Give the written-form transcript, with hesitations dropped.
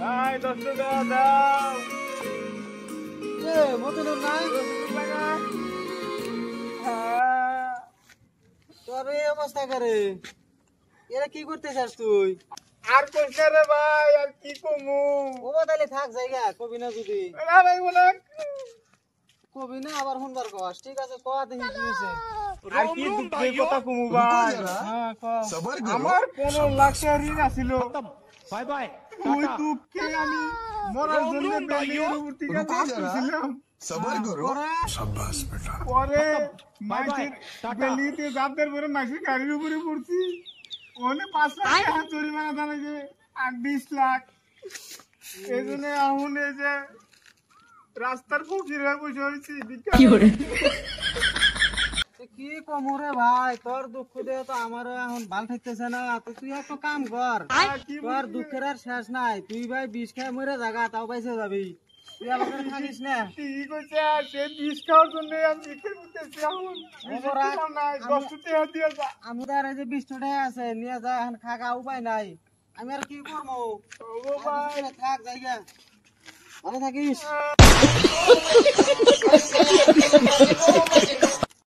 ভাই 10 টাকা দাও। এ মতন নাই 10 টাকা। তোর এই অবস্থা করে এরা কি করতে চাস তুই? আর কইছ রে ভাই, আর কি কমু? ও তাহলে থাক জায়গা কবি না যদি না ভাই বলে কবি না আবার শুনবার কস ঠিক আছে কয়া দেখি কি হয়েছে। আর কি দুঃখের কথা কমু ভাই? হ্যাঁ ক আমার 15 লাখ টাকা ঋণ আছিল। বাই বাই ওই দুঃখে আমি মরার জন্য বেলির উপর থেকে আসছিলাম। सबर करो পরে शाबाश बेटा পরে বাই বাই, মাইসের টাটা। বেলিতে যাদের পরে মাইসের গাড়ির উপরে পড়ছি। ওনে 5 লাখ টাকা জরিমানা দাঁড়াইছে আর 20 লাখ। এই জন্য এখন এই যে রাস্তার ফকির হয়ে বসে হয়েছি। কি কমু রে ভাই তোর দুঃখ দিয়ে তো আমার এখন ভাল থাকতেছে না তো তুই একটা কাম কর তোর দুঃখের আর শেষ নাই তুই ভাই বিষ খাই মরে জাগা তাও পাইছে যাবি তুই আমাকে থাকিস না ঠিক আছে, সে বিষ খাওয়ার জন্য আমি বিক্রি করতেছি। এখন বিষের নাই, 10 টাকা দিয়ে যা। আমি তো আর এই যে 20 টাকা আছে নিয়ে যা এখন খাগা উপায় নাই আমি আর কি করবো ও ভাই থাক জায়গা ভালো থাকিস